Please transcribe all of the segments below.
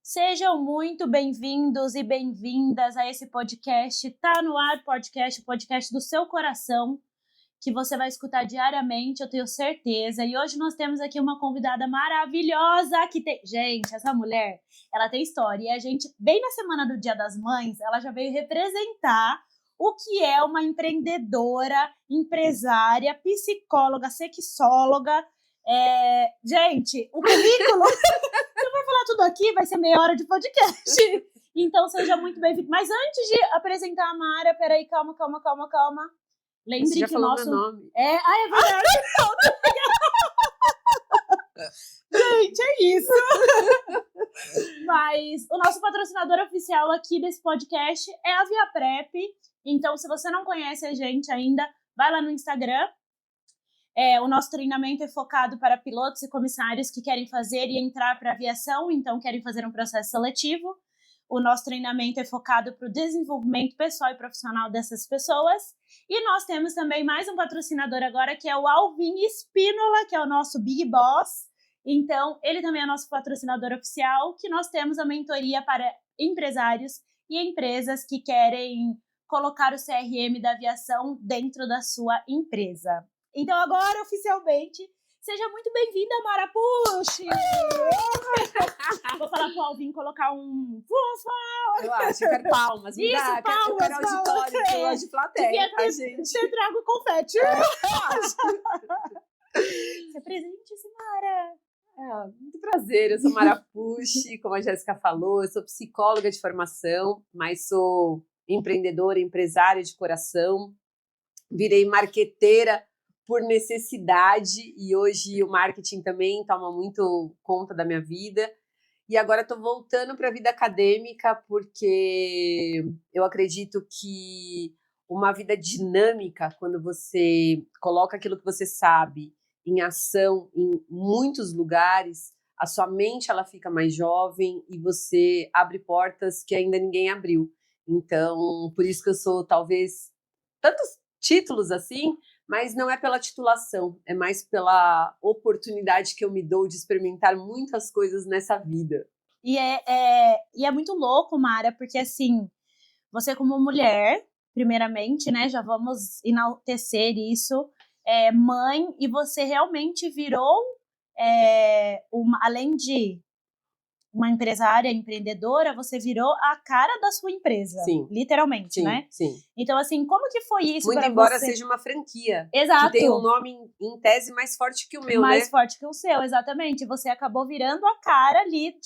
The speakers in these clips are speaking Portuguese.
Sejam muito bem-vindos e bem-vindas a esse podcast. Tá no ar podcast, o podcast do seu coração, que você vai escutar diariamente, eu tenho certeza. E hoje nós temos aqui uma convidada maravilhosa que tem... Gente, essa mulher, ela tem história. E a gente, bem na semana do Dia das Mães, ela já veio representar o que é uma empreendedora, empresária, psicóloga, sexóloga. Gente, o currículo... falar tudo aqui, vai ser meia hora de podcast. Então, seja muito bem-vindo. Mas antes de apresentar a Mara, peraí, calma. Lembre Você já que falou nosso... meu nome. É verdade. Gente, é isso. Mas o nosso patrocinador oficial aqui desse podcast é a Via Prep. Então, se você não conhece a gente ainda, vai lá no Instagram. O nosso treinamento é focado para pilotos e comissários que querem fazer e entrar para a aviação, então querem fazer um processo seletivo. O nosso treinamento é focado para o desenvolvimento pessoal e profissional dessas pessoas. E nós temos também mais um patrocinador agora, que é o Alvin Espínola, que é o nosso Big Boss. Então, ele também é nosso patrocinador oficial, que nós temos a mentoria para empresários e empresas que querem colocar o CRM da aviação dentro da sua empresa. Então, agora, oficialmente, seja muito bem-vinda, Mara Pucci! Vou falar pro Alvin colocar um... Eu acho, eu quero palmas. Isso, palmas, eu quero auditório, eu gosto de plateia, tá, gente? Você traga o confete. Você presente, Mara. Muito prazer, eu sou Mara Pucci, como a Jéssica falou, eu sou psicóloga de formação, mas sou empreendedora, empresária de coração, virei marqueteira por necessidade, e hoje o marketing também toma muito conta da minha vida. E agora estou voltando para a vida acadêmica, porque eu acredito que uma vida dinâmica, quando você coloca aquilo que você sabe em ação em muitos lugares, a sua mente ela fica mais jovem e você abre portas que ainda ninguém abriu. Então, por isso que eu sou, talvez, tantos títulos assim, mas não é pela titulação, é mais pela oportunidade que eu me dou de experimentar muitas coisas nessa vida. E é muito louco, Mara, porque assim, você como mulher, primeiramente, né, já vamos enaltecer isso, mãe, e você realmente virou, além de uma empresária, empreendedora, você virou a cara da sua empresa. Sim. Literalmente, Sim, né? Sim. Então, assim, como que foi isso muito pra embora você? Seja uma franquia. Exato. Que tem um nome, em tese, mais forte que o meu, mais né? forte que o seu, exatamente. Você acabou virando a cara ali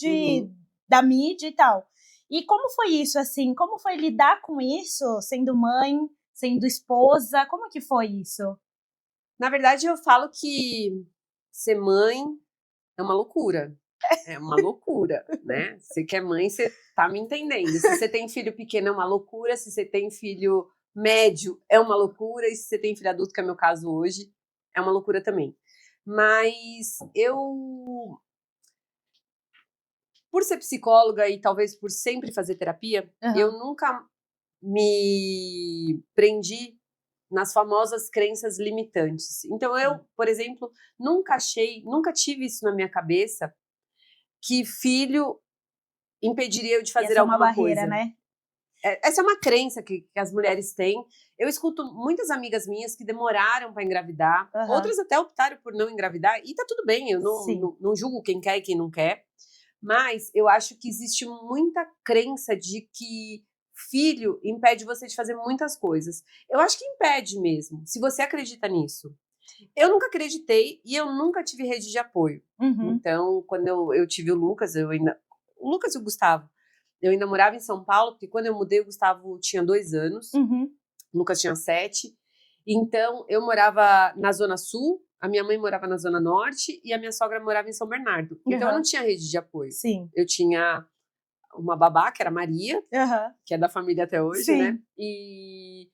da mídia e tal. E como foi isso, assim? Como foi lidar com isso, sendo mãe, sendo esposa? Como que foi isso? Na verdade, eu falo que ser mãe é uma loucura. É uma loucura, né? Você que é mãe, você tá me entendendo. Se você tem filho pequeno, é uma loucura. Se você tem filho médio, é uma loucura. E se você tem filho adulto, que é meu caso hoje, é uma loucura também. Mas eu, por ser psicóloga e talvez por sempre fazer terapia, eu nunca me prendi nas famosas crenças limitantes. Então eu, por exemplo, nunca tive isso na minha cabeça, que filho impediria eu de fazer alguma barreira, coisa. Né? Essa é uma crença que as mulheres têm. Eu escuto muitas amigas minhas que demoraram para engravidar, outras até optaram por não engravidar, e tá tudo bem, eu não julgo quem quer e quem não quer, mas eu acho que existe muita crença de que filho impede você de fazer muitas coisas. Eu acho que impede mesmo, se você acredita nisso. Eu nunca acreditei e eu nunca tive rede de apoio. Então, quando eu tive o Lucas, o Lucas e o Gustavo, eu ainda morava em São Paulo, porque quando eu mudei, o Gustavo tinha 2 anos, o Lucas tinha 7. Então, eu morava na Zona Sul, a minha mãe morava na Zona Norte e a minha sogra morava em São Bernardo. Então, eu não tinha rede de apoio. Sim. Eu tinha uma babá, que era a Maria, que é da família até hoje, né? E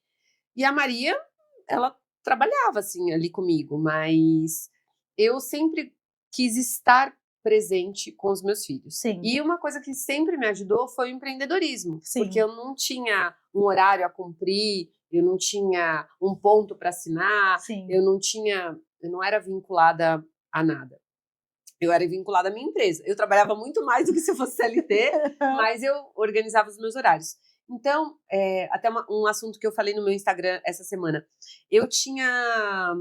a Maria, ela trabalhava, assim, ali comigo, mas eu sempre quis estar presente com os meus filhos. Sim. E uma coisa que sempre me ajudou foi o empreendedorismo. Sim. Porque eu não tinha um horário a cumprir, eu não tinha um ponto para assinar, eu não era vinculada a nada. eu era vinculada à minha empresa. Eu trabalhava muito mais do que se eu fosse CLT, mas eu organizava os meus horários. Então, até um assunto que eu falei no meu Instagram essa semana. Eu tinha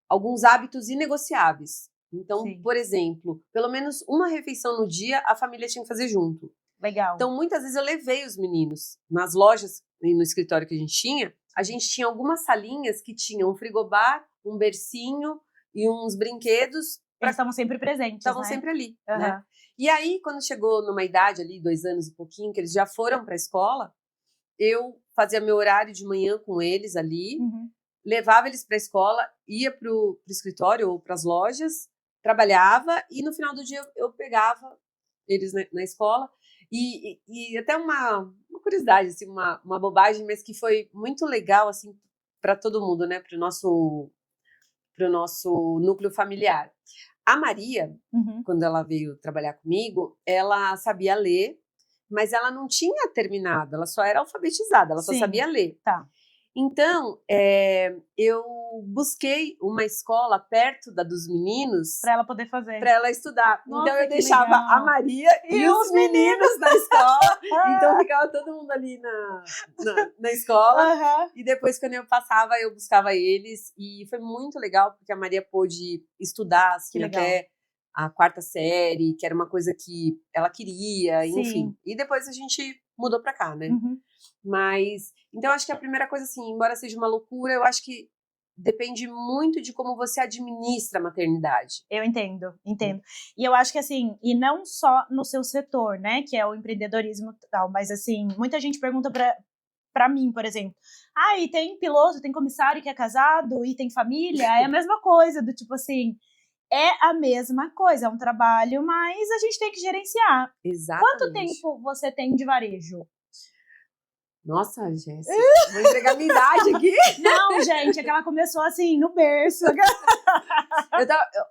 alguns hábitos inegociáveis. Então, Sim. por exemplo, pelo menos uma refeição no dia a família tinha que fazer junto. Legal. Então, muitas vezes eu levei os meninos nas lojas e no escritório que a gente tinha algumas salinhas que tinham um frigobar, um bercinho e uns brinquedos. Eles estavam sempre presentes, Estavam né? sempre ali, Uhum. né? E aí, quando chegou numa idade ali, 2 anos e pouquinho, que eles já foram para a escola, eu fazia meu horário de manhã com eles ali, levava eles para a escola, ia para o escritório ou para as lojas, trabalhava e no final do dia eu pegava eles na escola. E até uma curiosidade, assim, uma bobagem, mas que foi muito legal assim, para todo mundo, né? Para o nosso núcleo familiar. A Maria, quando ela veio trabalhar comigo, ela sabia ler, mas ela não tinha terminado, ela só era alfabetizada, ela só sabia ler. Tá. Então, eu busquei uma escola perto da dos meninos para ela poder fazer. Para ela estudar. Nossa, então, eu deixava legal. a Maria e os meninos na escola. Então, ficava todo mundo ali na escola. E depois, quando eu passava, eu buscava eles. E foi muito legal, porque a Maria pôde estudar assim, até a 4ª série, que era uma coisa que ela queria, enfim. E depois a gente mudou para cá, né? Mas, então, acho que a primeira coisa, assim, embora seja uma loucura, eu acho que depende muito de como você administra a maternidade. Eu entendo. E eu acho que, assim, e não só no seu setor, né, que é o empreendedorismo e tal, mas, assim, muita gente pergunta pra mim, por exemplo, e tem piloto, tem comissário que é casado e tem família, é a mesma coisa, do tipo assim, é a mesma coisa, é um trabalho, mas a gente tem que gerenciar. Exatamente. Quanto tempo você tem de varejo? Nossa, Jéssica, vou entregar minha idade aqui. Não, gente, é que ela começou assim, no berço.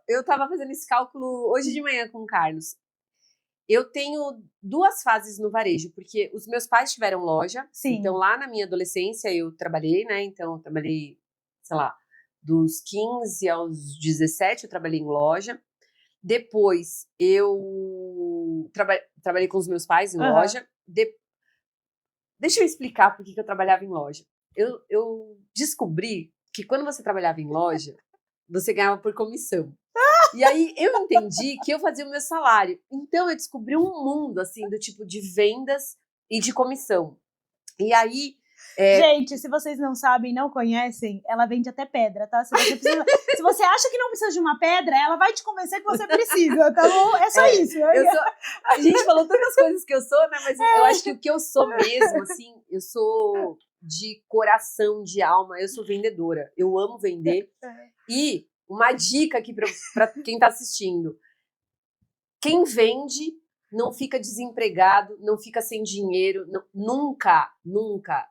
Eu tava fazendo esse cálculo hoje de manhã com o Carlos. Eu tenho 2 fases no varejo, porque os meus pais tiveram loja. Sim. Então, lá na minha adolescência, eu trabalhei, né? Então, eu trabalhei, sei lá, dos 15 aos 17, eu trabalhei em loja. Depois, eu trabalhei com os meus pais em loja. Deixa eu explicar por que eu trabalhava em loja. Eu descobri que quando você trabalhava em loja, você ganhava por comissão. E aí eu entendi que eu fazia o meu salário. Então eu descobri um mundo assim do tipo de vendas e de comissão. E aí gente, se vocês não sabem, não conhecem, ela vende até pedra, tá? Se você acha que não precisa de uma pedra, ela vai te convencer que você precisa, tá bom? É só isso. A gente falou tantas coisas que eu sou, né? Mas eu acho que o que eu sou mesmo, assim, eu sou de coração, de alma, eu sou vendedora. Eu amo vender. E uma dica aqui para quem tá assistindo. Quem vende não fica desempregado, não fica sem dinheiro, nunca,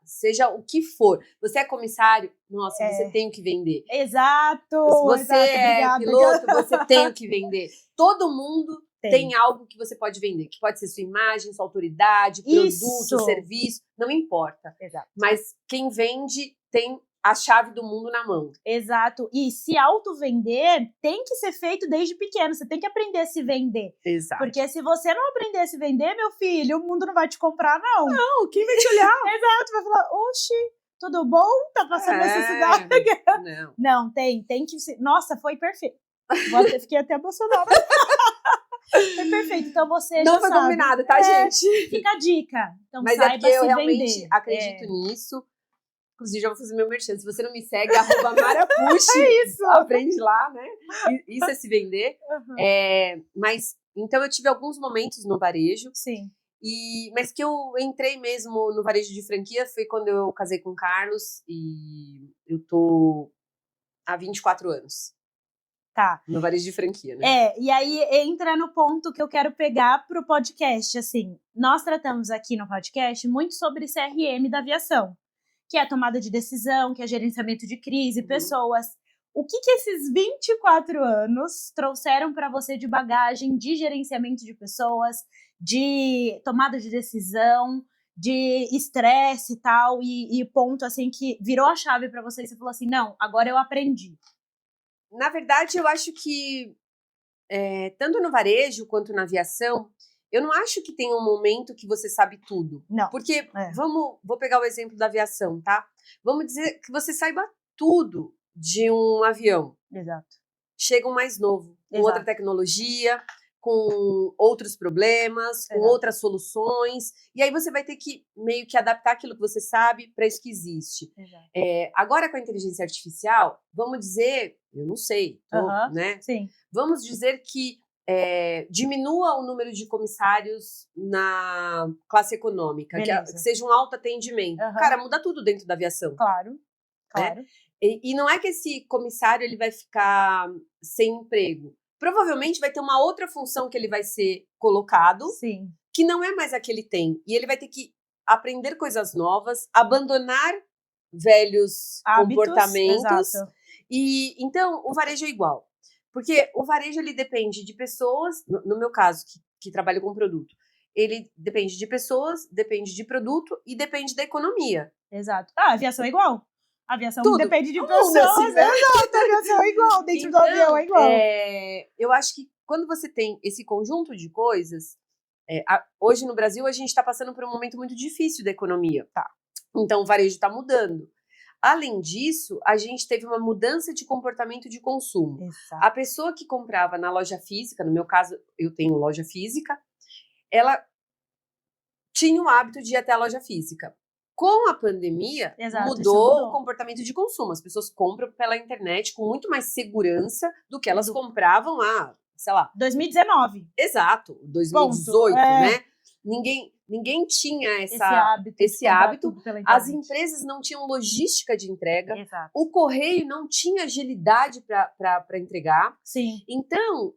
seja o que for. Você é comissário? Nossa, você tem que vender. Exato! Você é piloto? Você tem que vender. Todo mundo tem algo que você pode vender, que pode ser sua imagem, sua autoridade, produto, serviço, não importa. Exato. Mas quem vende tem a chave do mundo na mão. Exato. E se auto-vender tem que ser feito desde pequeno. Você tem que aprender a se vender. Exato. Porque se você não aprender a se vender, meu filho, o mundo não vai te comprar, não. Não, quem vai te olhar? Exato. Vai falar, oxi, tudo bom? Tá passando necessidade? Não, tem que ser. Nossa, foi perfeito. Fiquei até emocionada. Foi perfeito. Então você não já foi sabe. Combinado, tá, gente? Fica a dica. Então, mas saiba é porque eu se realmente vender. acredito nisso. Inclusive, já vou fazer meu merchan. Se você não me segue, @marapushi. Isso. Aprende lá, né? Isso é se vender. Mas, então, eu tive alguns momentos no varejo. Sim. Mas que eu entrei mesmo no varejo de franquia foi quando eu casei com o Carlos. E eu tô há 24 anos. Tá. No varejo de franquia, né? E aí entra no ponto que eu quero pegar pro podcast, assim. Nós tratamos aqui no podcast muito sobre CRM da aviação. Que é a tomada de decisão, que é gerenciamento de crise, pessoas. O que esses 24 anos trouxeram para você de bagagem de gerenciamento de pessoas, de tomada de decisão, de estresse e tal, e ponto assim que virou a chave para você e você falou assim, não, agora eu aprendi. Na verdade, eu acho que tanto no varejo quanto na aviação, eu não acho que tem um momento que você sabe tudo. Não. Porque, vou pegar o exemplo da aviação, tá? Vamos dizer que você saiba tudo de um avião. Exato. Chega um mais novo, com Exato. outra tecnologia, com outros problemas, com Exato. outras soluções. E aí você vai ter que meio que adaptar aquilo que você sabe para isso que existe. Agora com a inteligência artificial, vamos dizer, eu não sei, né? Sim. Vamos dizer que diminua o número de comissários na classe econômica, que seja um alto atendimento. Cara, muda tudo dentro da aviação. Claro. Né? E não é que esse comissário ele vai ficar sem emprego. Provavelmente vai ter uma outra função que ele vai ser colocado, Sim. que não é mais a que ele tem. E ele vai ter que aprender coisas novas, abandonar velhos hábitos, comportamentos. Exato. E então o varejo é igual. Porque o varejo ele depende de pessoas, no meu caso, que trabalho com produto, ele depende de pessoas, depende de produto e depende da economia. Exato. A aviação é igual. A aviação Tudo. Depende de pessoas. Assim, né? Exato, a aviação é igual. Dentro do avião é igual. Eu acho que quando você tem esse conjunto de coisas, hoje no Brasil a gente está passando por um momento muito difícil da economia. Tá. Então o varejo está mudando. Além disso, a gente teve uma mudança de comportamento de consumo. Exato. A pessoa que comprava na loja física, no meu caso, eu tenho loja física, ela tinha o hábito de ir até a loja física. Com a pandemia, mudou o comportamento de consumo. As pessoas compram pela internet com muito mais segurança do que elas compravam lá, sei lá. 2019. Exato, 2018, né? Ninguém tinha esse hábito. As empresas não tinham logística de entrega. Exato. O correio não tinha agilidade para entregar. Sim. Então,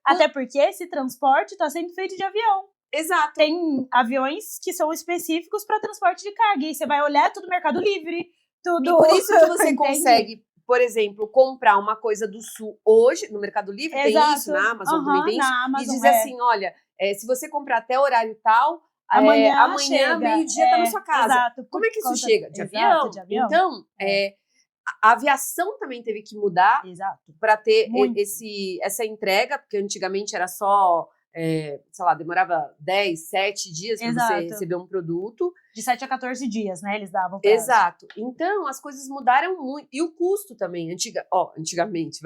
até porque esse transporte está sendo feito de avião. Exato. Tem aviões que são específicos para transporte de carga. E você vai olhar tudo Mercado Livre, tudo. E por isso que você consegue, por exemplo, comprar uma coisa do Sul hoje, no Mercado Livre, Exato. Tem isso, na Amazon também tem isso. Amazon, e diz assim, olha, se você comprar até horário tal, amanhã meio-dia tá na sua casa. Exato. Como é que isso chega? De avião? Então, a aviação também teve que mudar para ter essa entrega, porque antigamente era só, sei lá, demorava 10, 7 dias para você receber um produto. De 7 a 14 dias, né? Eles davam prazo. Exato. Então, as coisas mudaram muito. E o custo também. Antigamente,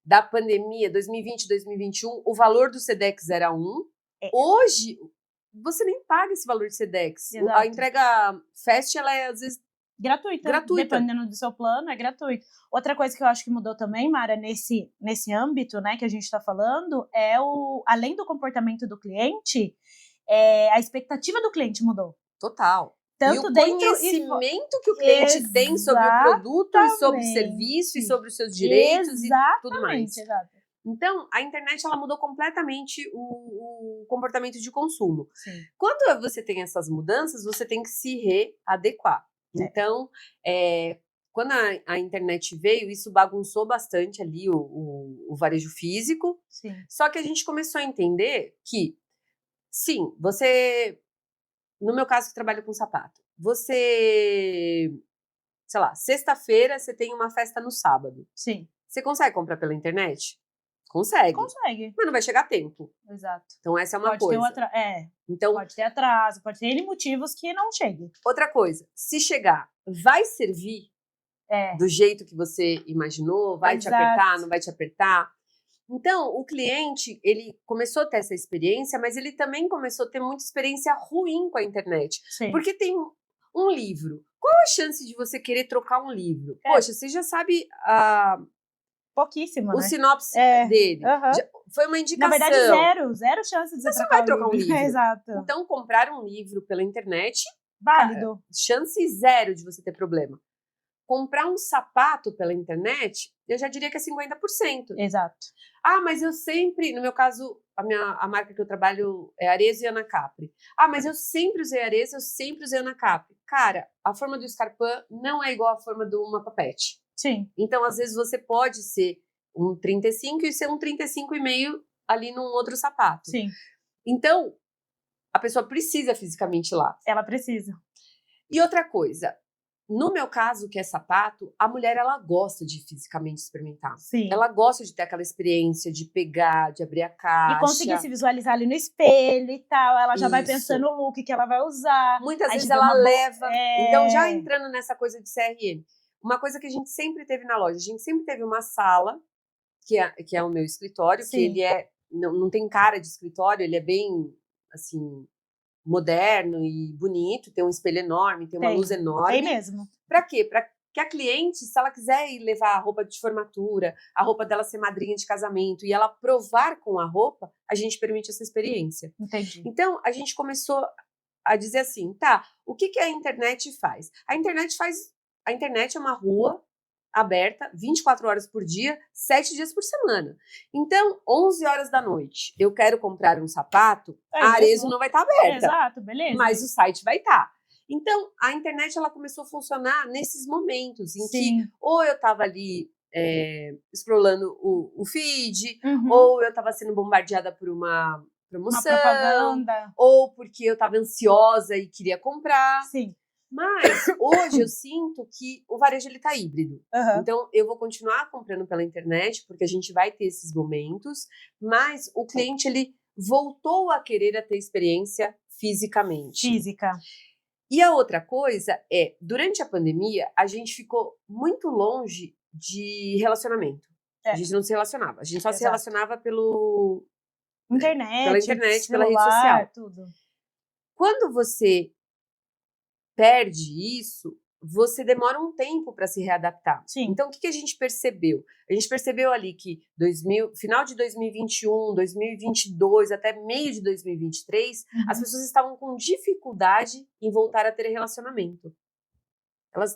da pandemia, 2020, 2021, o valor do Sedex era 1. Hoje, você nem paga esse valor de Sedex. Exato. A entrega Fast, ela é, às vezes, gratuita. Dependendo do seu plano, é gratuito. Outra coisa que eu acho que mudou também, Mara, nesse âmbito, né, que a gente está falando, além do comportamento do cliente, a expectativa do cliente mudou. Total. Tanto e o conhecimento que o cliente tem sobre o produto e sobre o serviço e sobre os seus direitos e tudo mais. Exato. Então, a internet ela mudou completamente o comportamento de consumo. Sim. Quando você tem essas mudanças, você tem que se readequar. Então, quando a internet veio, isso bagunçou bastante ali o varejo físico. Sim. Só que a gente começou a entender que, sim, você... No meu caso, que trabalho com sapato. Você, sei lá, sexta-feira você tem uma festa no sábado. Sim. Você consegue comprar pela internet? Consegue. Mas não vai chegar a tempo. Exato. Então essa é uma coisa. Então, pode ter atraso, pode ter N motivos que não chegue. Outra coisa, se chegar, vai servir do jeito que você imaginou? Vai te apertar, não vai te apertar? Então, o cliente, ele começou a ter essa experiência, mas ele também começou a ter muita experiência ruim com a internet. Sim. Porque tem um livro. Qual a chance de você querer trocar um livro? Poxa, você já sabe pouquíssimo, o sinopse dele. Foi uma indicação. Na verdade, zero chance de você não vai trocar um livro. Exato. Então, comprar um livro pela internet... Válido. Chance zero de você ter problema. Comprar um sapato pela internet, eu já diria que é 50%. Exato. Mas eu sempre, no meu caso, a marca que eu trabalho é Arezzo e Ana Capri. Mas eu sempre usei Arezzo, eu sempre usei Ana Capri. Cara, a forma do escarpin não é igual à forma do Mapapet. Sim. Então, às vezes, você pode ser um 35 e ser um 35,5 ali num outro sapato. Sim. Então, a pessoa precisa fisicamente ir lá. Ela precisa. E outra coisa, no meu caso, que é sapato, a mulher, ela gosta de fisicamente experimentar. Sim. Ela gosta de ter aquela experiência de pegar, de abrir a caixa. E conseguir se visualizar ali no espelho e tal. Ela já vai Isso. pensando no look que ela vai usar. Muitas Aí vezes vê ela uma leva. Então, já É. entrando nessa coisa de CRM, uma coisa que a gente sempre teve na loja, a gente sempre teve uma sala, que é o meu escritório, que Sim. ele não tem cara de escritório, ele é bem, assim, moderno e bonito, tem um espelho enorme, tem uma luz enorme. Tem mesmo. Pra quê? Pra que a cliente, se ela quiser ir levar a roupa de formatura, a roupa dela ser madrinha de casamento, e ela provar com a roupa, a gente permite essa experiência. Entendi. Então, a gente começou a dizer assim, tá, o que a internet faz? A internet é uma rua aberta 24 horas por dia, 7 dias por semana. Então, 11 horas da noite, eu quero comprar um sapato, a Arezzo não vai estar aberta. Exato, beleza. Mas o site vai estar. Então, a internet, ela começou a funcionar nesses momentos em que ou eu estava ali scrollando o feed, ou eu estava sendo bombardeada por uma promoção, uma propaganda, ou porque eu estava ansiosa e queria comprar. Sim. Mas hoje eu sinto que o varejo ele tá híbrido. Então eu vou continuar comprando pela internet, porque a gente vai ter esses momentos, mas o cliente ele voltou a querer ter experiência fisicamente. Física. E a outra coisa é, durante a pandemia, a gente ficou muito longe de relacionamento. A gente não se relacionava, a gente só se relacionava pela internet, celular, pela rede social. Tudo. Quando você perde isso, você demora um tempo para se readaptar. Sim. Então, o que a gente percebeu? A gente percebeu ali que final de 2021, 2022, até meio de 2023, as pessoas estavam com dificuldade em voltar a ter relacionamento.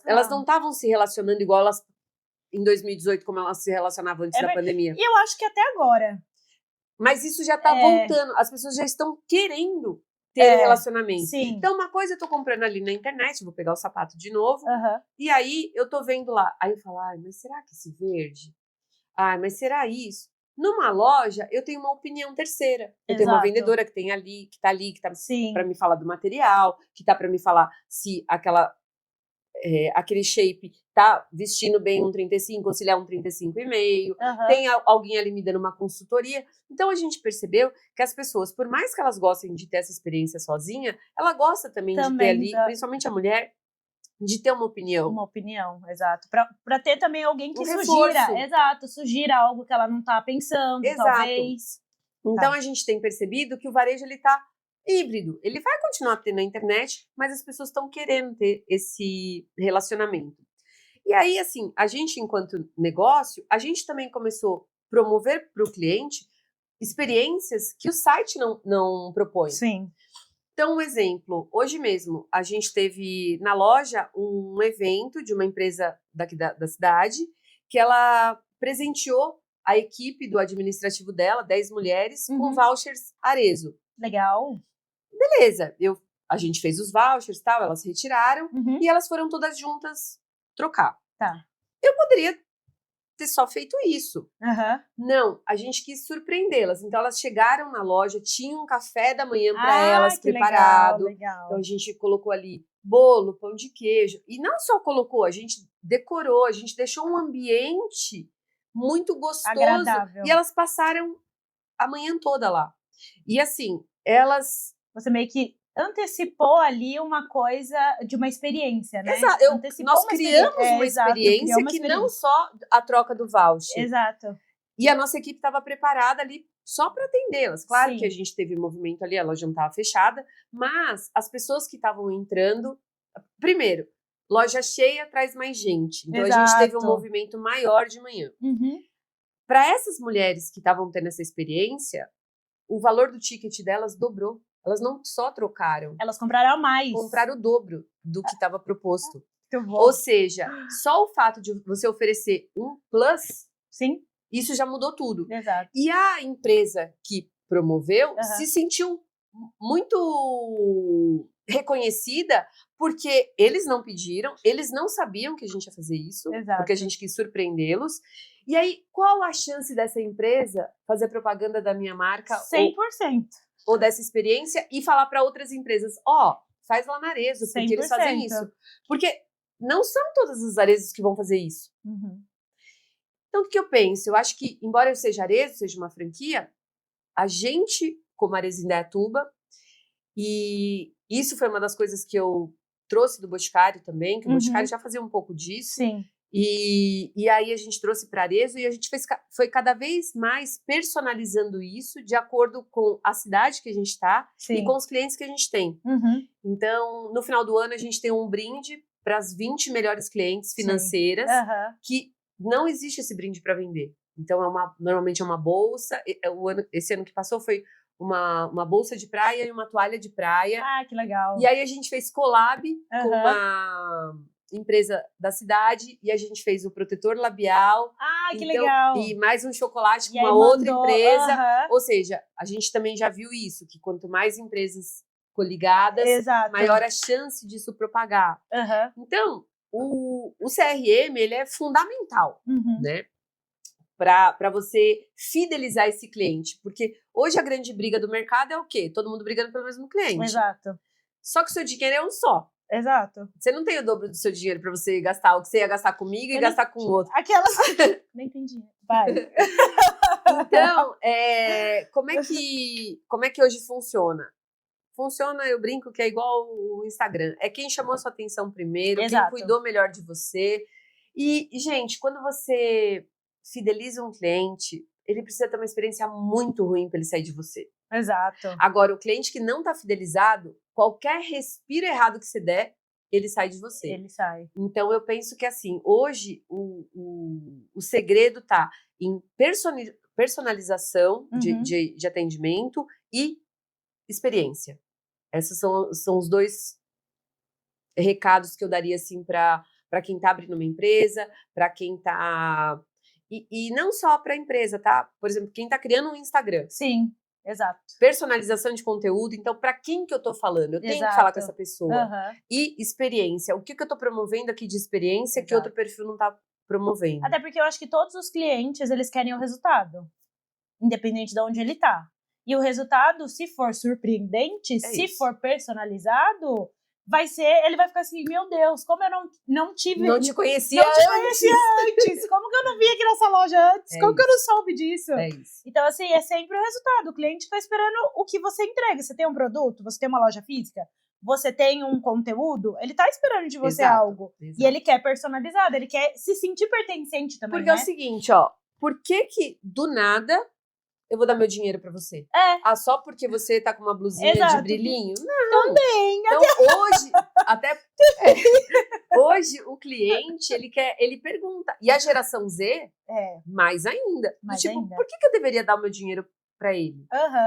Elas não estavam se relacionando igual elas em 2018, como elas se relacionavam antes da pandemia. E eu acho que até agora. Mas isso já está voltando. As pessoas já estão querendo ter relacionamento. Sim. Então, uma coisa eu tô comprando ali na internet, vou pegar o sapato de novo, e aí eu tô vendo lá. Aí eu falo, mas será que esse verde? Mas será isso? Numa loja, eu tenho uma opinião terceira. Eu tenho uma vendedora que tem ali, que tá para me falar do material, que tá para me falar se aquele shape tá vestindo bem um 35 ou se ele é um 35,5. Tem alguém ali me dando uma consultoria. Então, a gente percebeu que as pessoas, por mais que elas gostem de ter essa experiência sozinha, ela gosta também de ter ali, principalmente a mulher, de ter uma opinião. Uma opinião, exato. Pra ter também alguém que sugira algo que ela não tá pensando, talvez. Então, a gente tem percebido que o varejo, ele tá híbrido. Ele vai continuar tendo na internet, mas as pessoas estão querendo ter esse relacionamento. E aí, assim, a gente, enquanto negócio, a gente também começou a promover para o cliente experiências que o site não propõe. Sim. Então, um exemplo, hoje mesmo, a gente teve na loja um evento de uma empresa daqui da cidade, que ela presenteou a equipe do administrativo dela, 10 mulheres, com vouchers Arezzo. Legal. Beleza, a gente fez os vouchers e tal, elas retiraram e elas foram todas juntas trocar. Tá. Eu poderia ter só feito isso. Não, a gente quis surpreendê-las. Então, elas chegaram na loja, tinham um café da manhã para elas preparado. Legal. Então, a gente colocou ali bolo, pão de queijo. E não só colocou, a gente decorou, a gente deixou um ambiente muito gostoso. Agradável. E elas passaram a manhã toda lá. E assim, Você meio que antecipou ali uma coisa de uma experiência, né? Exato. Nós criamos uma experiência que não só a troca do voucher. Exato. E a nossa equipe estava preparada ali só para atendê-las. Claro que a gente teve movimento ali, a loja não estava fechada, mas as pessoas que estavam entrando... Primeiro, loja cheia traz mais gente. Então, a gente teve um movimento maior de manhã. Para essas mulheres que estavam tendo essa experiência, o valor do ticket delas dobrou. Elas não só trocaram. Elas compraram a mais. Compraram o dobro do que estava proposto. Muito bom. Ou seja, só o fato de você oferecer um plus, sim, isso já mudou tudo. Exato. E a empresa que promoveu se sentiu muito reconhecida, porque eles não pediram, eles não sabiam que a gente ia fazer isso, porque a gente quis surpreendê-los. E aí, qual a chance dessa empresa fazer propaganda da minha marca? 100%. Ou dessa experiência e falar para outras empresas, faz lá na Arezzo, porque eles fazem isso. Porque não são todas as Arezos que vão fazer isso. Uhum. Então, o que eu penso? Eu acho que, embora eu seja Arezo, seja uma franquia, a gente, como Arezzo Indaiatuba, e isso foi uma das coisas que eu trouxe do Boticário também, que o Boticário já fazia um pouco disso. Sim. E aí a gente trouxe para Arezzo e a gente foi cada vez mais personalizando isso de acordo com a cidade que a gente está e com os clientes que a gente tem. Uhum. Então, no final do ano, a gente tem um brinde para as 20 melhores clientes financeiras, que não existe esse brinde para vender. Então, normalmente é uma bolsa. Esse ano que passou foi uma bolsa de praia e uma toalha de praia. Ah, que legal. E aí a gente fez collab com uma empresa da cidade e a gente fez o protetor labial. Ah, que legal. E mais um chocolate com uma outra empresa. Ou seja, a gente também já viu isso, que quanto mais empresas coligadas, maior a chance disso propagar. Então, o CRM, ele é fundamental, né? Para você fidelizar esse cliente. Porque hoje a grande briga do mercado é o quê? Todo mundo brigando pelo mesmo cliente. Exato. Só que o seu dinheiro é um só. Exato. Você não tem o dobro do seu dinheiro para você gastar o que você ia gastar comigo e gastar com o outro. Aquelas... Nem entendi. Vai. Então, como é que hoje funciona? Funciona, eu brinco, que é igual o Instagram. É quem chamou a sua atenção primeiro, quem cuidou melhor de você. E, gente, quando você fideliza um cliente, ele precisa ter uma experiência muito ruim para ele sair de você. Exato. Agora, o cliente que não está fidelizado, qualquer respiro errado que você der, ele sai de você. Ele sai. Então, eu penso que, assim, hoje o segredo está em personalização de atendimento e experiência. Esses são os dois recados que eu daria, assim, para quem está abrindo uma empresa, para quem está... E não só para a empresa, tá? Por exemplo, quem está criando um Instagram. Sim, exato. Personalização de conteúdo. Então, para quem que eu estou falando? Eu tenho que falar com essa pessoa. E experiência. O que eu estou promovendo aqui de experiência que outro perfil não está promovendo? Até porque eu acho que todos os clientes, eles querem o resultado. Independente de onde ele está. E o resultado, se for surpreendente, se for personalizado... ele vai ficar assim, meu Deus, como eu não tive... Não te conhecia antes. Como que eu não vim aqui nessa loja antes? Como que eu não soube disso? É isso. Então, assim, é sempre o resultado. O cliente está esperando o que você entrega. Você tem um produto, você tem uma loja física, você tem um conteúdo, ele tá esperando de você algo. E ele quer personalizado, ele quer se sentir pertencente também, Porque é o seguinte, por que do nada... eu vou dar meu dinheiro pra você. Só porque você tá com uma blusinha de brilhinho? Não. Também. Então, hoje, o cliente, ele pergunta. E a geração Z, mais ainda. Por que eu deveria dar o meu dinheiro pra ele?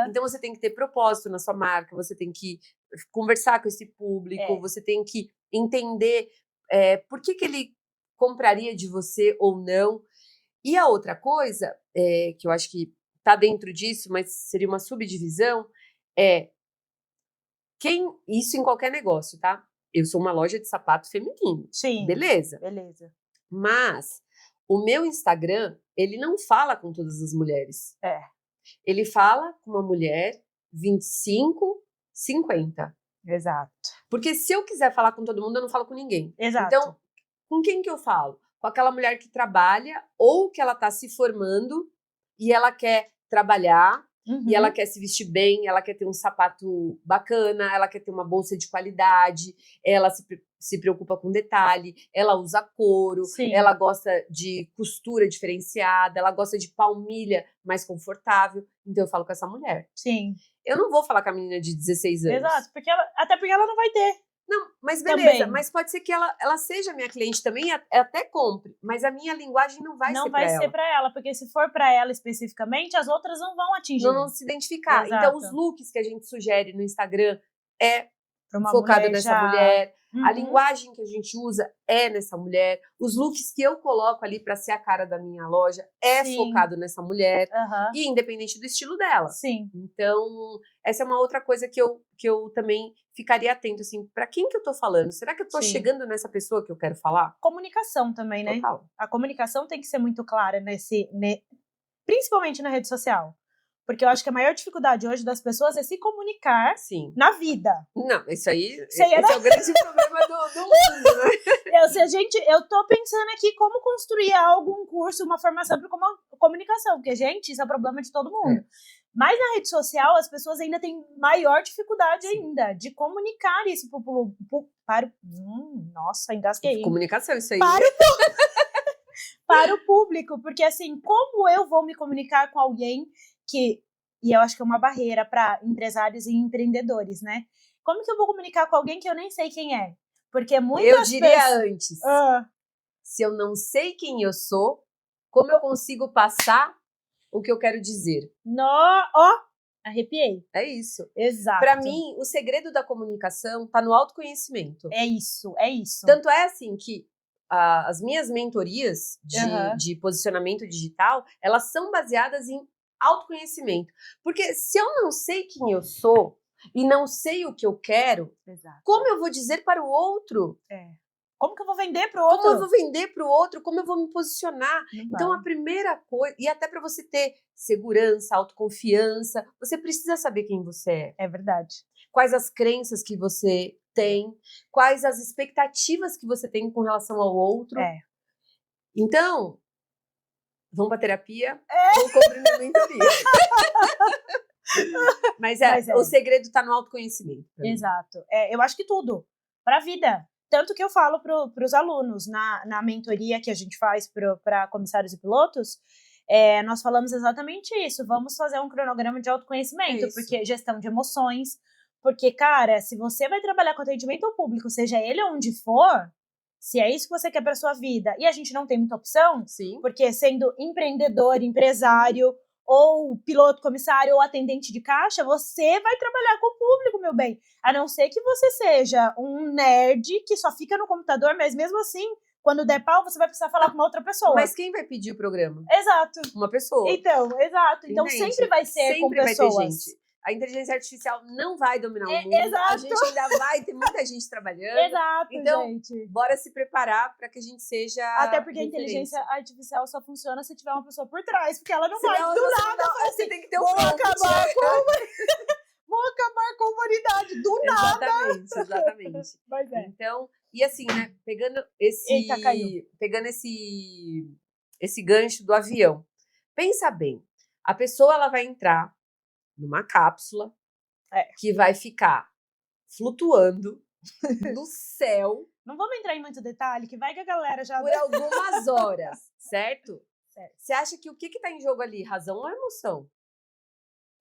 Então, você tem que ter propósito na sua marca, você tem que conversar com esse público, você tem que entender por que ele compraria de você ou não. E a outra coisa, que eu acho que tá dentro disso, mas seria uma subdivisão, isso em qualquer negócio, tá? Eu sou uma loja de sapato feminino. Sim. Beleza. Mas o meu Instagram, ele não fala com todas as mulheres. Ele fala com uma mulher 25, 50. Exato. Porque se eu quiser falar com todo mundo, eu não falo com ninguém. Exato. Então, com quem que eu falo? Com aquela mulher que trabalha ou que ela tá se formando e ela quer trabalhar, e ela quer se vestir bem, ela quer ter um sapato bacana, ela quer ter uma bolsa de qualidade, ela se preocupa com detalhe, ela usa couro, ela gosta de costura diferenciada, ela gosta de palmilha mais confortável. Então eu falo com essa mulher. Sim. Eu não vou falar com a menina de 16 anos. Exato, até porque ela não vai ter. Não, mas beleza, também. Mas pode ser que ela seja minha cliente também, até compre, mas a minha linguagem não vai ser pra ela. Não vai ser pra ela, porque se for pra ela especificamente, as outras não vão atingir. Não vão se identificar. Exato. Então, os looks que a gente sugere no Instagram é focado nessa mulher. A linguagem que a gente usa é nessa mulher. Os looks que eu coloco ali pra ser a cara da minha loja focado nessa mulher. E independente do estilo dela. Sim. Então, essa é uma outra coisa que eu também ficaria atento, assim, pra quem que eu tô falando? Será que eu tô chegando nessa pessoa que eu quero falar? Comunicação também, né? Total. A comunicação tem que ser muito clara principalmente na rede social. Porque eu acho que a maior dificuldade hoje das pessoas é se comunicar Sim. na vida. Não, isso aí Isso aí esse é o grande problema do mundo, né? Eu tô pensando aqui como construir algo, um curso, uma formação para comunicação, porque, gente, isso é problema de todo mundo. Mas na rede social, as pessoas ainda têm maior dificuldade ainda de comunicar isso para nossa, engasguei. Comunicação, isso aí. Para o público, porque assim, como eu vou me comunicar com alguém e eu acho que é uma barreira para empresários e empreendedores, né? Como que eu vou comunicar com alguém que eu nem sei quem é? Porque Eu diria antes, se eu não sei quem eu sou, como eu consigo passar o que eu quero dizer? Arrepiei. É isso. Exato. Para mim, o segredo da comunicação está no autoconhecimento. É isso. Tanto é assim que as minhas mentorias de posicionamento digital, elas são baseadas em autoconhecimento. Porque se eu não sei quem eu sou e não sei o que eu quero, como eu vou dizer para o outro? Como que eu vou vender para o outro? Como eu vou vender para o outro? Como eu vou me posicionar? Então, a primeira coisa, e até para você ter segurança, autoconfiança, você precisa saber quem você é. É verdade. Quais as crenças que você tem, quais as expectativas que você tem com relação ao outro. Então, vamos para terapia ou compre minha mentoria. Mas o segredo está no autoconhecimento. Exato. Eu acho que tudo, para a vida. Tanto que eu falo para os alunos na mentoria que a gente faz para comissários e pilotos, nós falamos exatamente isso. Vamos fazer um cronograma de autoconhecimento, porque gestão de emoções. Porque, cara, se você vai trabalhar com atendimento ao público, seja ele onde for, se é isso que você quer para sua vida, e a gente não tem muita opção, porque sendo empreendedor, empresário, ou piloto, comissário, ou atendente de caixa, você vai trabalhar com o público, meu bem. A não ser que você seja um nerd que só fica no computador, mas mesmo assim, quando der pau, você vai precisar falar com uma outra pessoa. Mas quem vai pedir o programa? Exato. Uma pessoa. Então, exato. Então, sempre vai ser com pessoas. Sempre vai ter gente. A inteligência artificial não vai dominar o mundo. Exato. A gente ainda vai ter muita gente trabalhando. Exato, então, gente. Bora se preparar para que a gente seja até porque referência. A inteligência artificial só funciona se tiver uma pessoa por trás, porque ela não vai do nada. Você tem que ter vou acabar com a humanidade do nada. Exatamente. Mas Então, e assim, né, pegando esse gancho do avião. Pensa bem, a pessoa ela vai entrar numa cápsula que vai ficar flutuando no céu. Não vamos entrar em muito detalhe, que vai que a galera já... Por algumas horas, certo? Você acha que o que está em jogo ali? Razão ou emoção?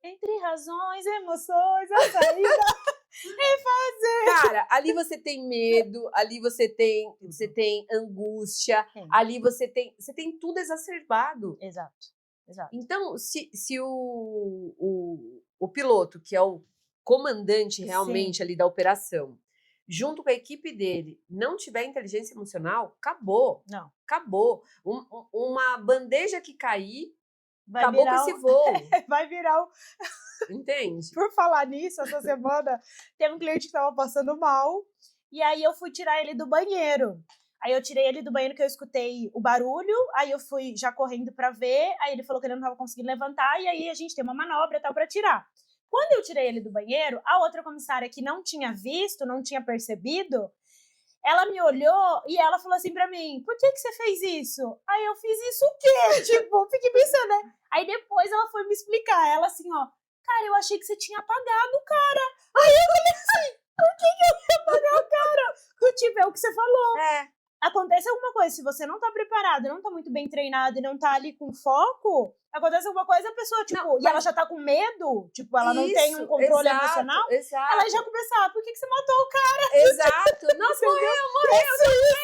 Entre razões, emoções, a saída é fazer. Cara, ali você tem medo, ali você tem angústia, ali você tem tudo exacerbado. Exato. Então, se o piloto, que é o comandante realmente ali da operação, junto com a equipe dele, não tiver inteligência emocional, acabou. Não. Acabou. Uma bandeja que cair, acabou com esse voo. Vai virar Entende? Por falar nisso, essa semana, teve um cliente que estava passando mal, e aí eu fui tirar ele do banheiro. Aí eu tirei ele do banheiro que eu escutei o barulho, aí eu fui já correndo pra ver, aí ele falou que ele não estava conseguindo levantar, e aí a gente tem uma manobra e tal pra tirar. Quando eu tirei ele do banheiro, a outra comissária que não tinha visto, não tinha percebido, ela me olhou e ela falou assim pra mim, por que você fez isso? Aí eu fiz isso o quê? Tipo, fiquei pensando, né? Aí depois ela foi me explicar, ela assim, ó, cara, eu achei que você tinha apagado o cara. Aí eu falei assim, por que eu ia apagar o cara? Tipo, é o que você falou. Acontece alguma coisa, se você não tá preparado, não tá muito bem treinado e não tá ali com foco, acontece alguma coisa, a pessoa, tipo, não, e ela já tá com medo, tipo, ela não tem um controle emocional, ela já começa, por que você matou o cara? Exato. Nossa, morreu,